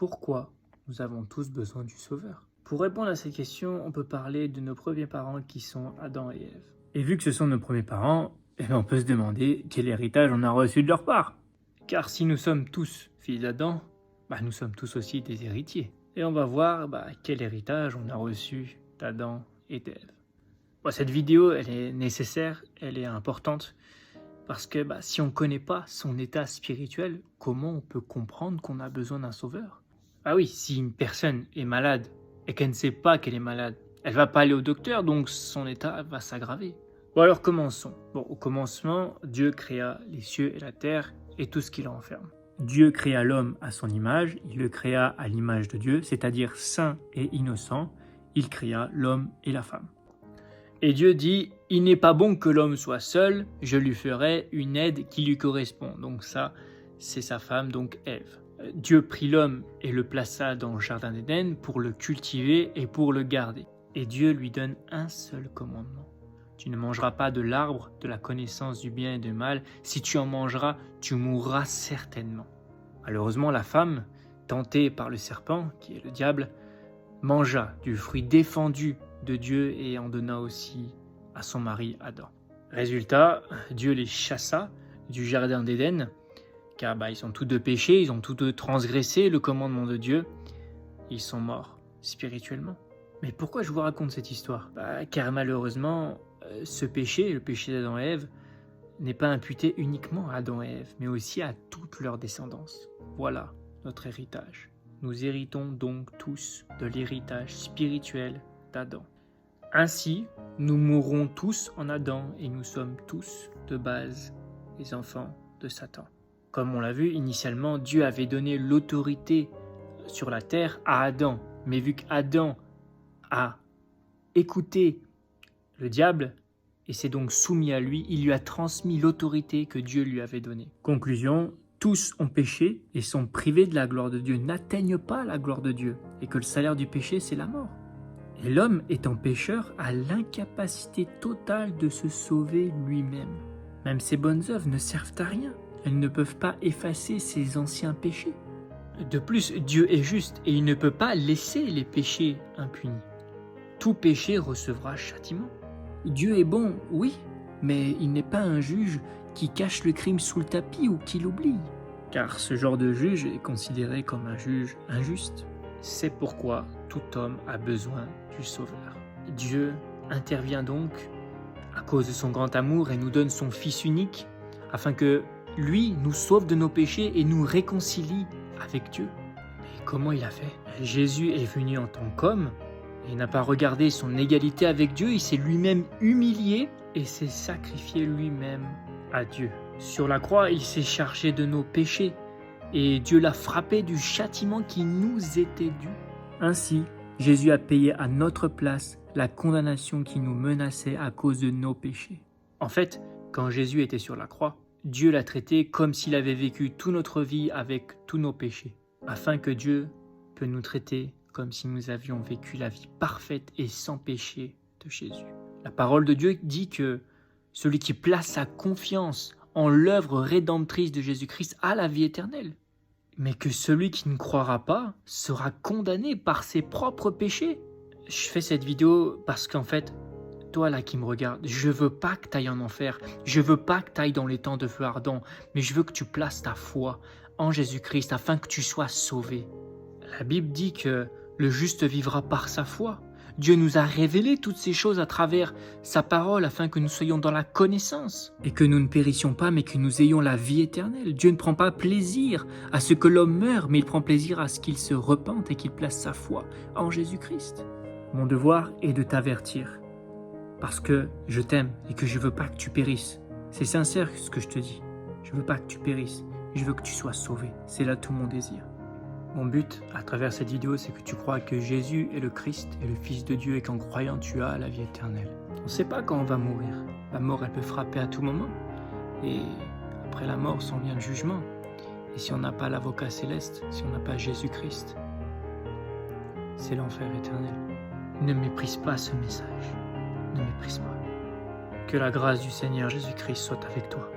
pourquoi nous avons tous besoin du Sauveur? Pour répondre à cette question, on peut parler de nos premiers parents qui sont Adam et Ève. Et vu que ce sont nos premiers parents, on peut se demander quel héritage on a reçu de leur part. Car si nous sommes tous fils d'Adam, nous sommes tous aussi des héritiers. Et on va voir quel héritage on a reçu d'Adam et d'Ève. Cette vidéo, elle est nécessaire, elle est importante, parce que si on ne connaît pas son état spirituel, comment on peut comprendre qu'on a besoin d'un sauveur? Oui, si une personne est malade et qu'elle ne sait pas qu'elle est malade, elle va pas aller au docteur, donc son état va s'aggraver. Alors commençons. Au commencement, Dieu créa les cieux et la terre et tout ce qui l'enferme. Dieu créa l'homme à son image, il le créa à l'image de Dieu, c'est-à-dire saint et innocent, il créa l'homme et la femme. Et Dieu dit, il n'est pas bon que l'homme soit seul, je lui ferai une aide qui lui correspond. Donc ça, c'est sa femme, donc Ève. Dieu prit l'homme et le plaça dans le jardin d'Éden pour le cultiver et pour le garder. Et Dieu lui donne un seul commandement. Tu ne mangeras pas de l'arbre de la connaissance du bien et du mal. Si tu en mangeras, tu mourras certainement. Malheureusement, la femme, tentée par le serpent, qui est le diable, mangea du fruit défendu de Dieu et en donna aussi à son mari Adam. Résultat, Dieu les chassa du jardin d'Éden, car ils ont tous deux péché, ils ont tous deux transgressé le commandement de Dieu, ils sont morts spirituellement. Mais pourquoi je vous raconte cette histoire? Car malheureusement, ce péché, le péché d'Adam et Ève, n'est pas imputé uniquement à Adam et Ève, mais aussi à toute leur descendance. Voilà notre héritage. Nous héritons donc tous de l'héritage spirituel d'Adam. Ainsi, nous mourrons tous en Adam et nous sommes tous, de base, les enfants de Satan. Comme on l'a vu, initialement, Dieu avait donné l'autorité sur la terre à Adam. Mais vu qu'Adam a écouté le diable et s'est donc soumis à lui, il lui a transmis l'autorité que Dieu lui avait donnée. Conclusion, tous ont péché et sont privés de la gloire de Dieu, n'atteignent pas la gloire de Dieu et que le salaire du péché, c'est la mort. Et l'homme, étant pécheur, a l'incapacité totale de se sauver lui-même. Même ses bonnes œuvres ne servent à rien. Elles ne peuvent pas effacer ses anciens péchés. De plus, Dieu est juste et il ne peut pas laisser les péchés impunis. Tout péché recevra châtiment. Dieu est bon, oui, mais il n'est pas un juge qui cache le crime sous le tapis ou qui l'oublie. Car ce genre de juge est considéré comme un juge injuste. C'est pourquoi tout homme a besoin du Sauveur. Dieu intervient donc à cause de son grand amour et nous donne son Fils unique afin que lui nous sauve de nos péchés et nous réconcilie avec Dieu. Mais comment il a fait? Jésus est venu en tant qu'homme et n'a pas regardé son égalité avec Dieu, il s'est lui-même humilié et s'est sacrifié lui-même à Dieu. Sur la croix, il s'est chargé de nos péchés et Dieu l'a frappé du châtiment qui nous était dû. Ainsi, Jésus a payé à notre place la condamnation qui nous menaçait à cause de nos péchés. En fait, quand Jésus était sur la croix, Dieu l'a traité comme s'il avait vécu toute notre vie avec tous nos péchés, afin que Dieu peut nous traiter comme si nous avions vécu la vie parfaite et sans péché de Jésus. La parole de Dieu dit que celui qui place sa confiance en l'œuvre rédemptrice de Jésus-Christ a la vie éternelle, mais que celui qui ne croira pas sera condamné par ses propres péchés. Je fais cette vidéo parce qu'en fait, toi là qui me regardes, je veux pas que tu ailles en enfer, je veux pas que tu ailles dans les temps de feu ardent, mais je veux que tu places ta foi en Jésus-Christ afin que tu sois sauvé. La Bible dit que le juste vivra par sa foi. Dieu nous a révélé toutes ces choses à travers sa parole afin que nous soyons dans la connaissance et que nous ne périssions pas mais que nous ayons la vie éternelle. Dieu ne prend pas plaisir à ce que l'homme meure, mais il prend plaisir à ce qu'il se repente et qu'il place sa foi en Jésus-Christ. Mon devoir est de t'avertir parce que je t'aime et que je veux pas que tu périsses. C'est sincère ce que je te dis. Je veux pas que tu périsses. Je veux que tu sois sauvé. C'est là tout mon désir. Mon but, à travers cette vidéo, c'est que tu crois que Jésus est le Christ et le Fils de Dieu et qu'en croyant, tu as la vie éternelle. On ne sait pas quand on va mourir. La mort, elle peut frapper à tout moment. Et après la mort, s'en vient le jugement. Et si on n'a pas l'avocat céleste, si on n'a pas Jésus-Christ, c'est l'enfer éternel. Ne méprise pas ce message. Ne méprise pas. Que la grâce du Seigneur Jésus-Christ soit avec toi.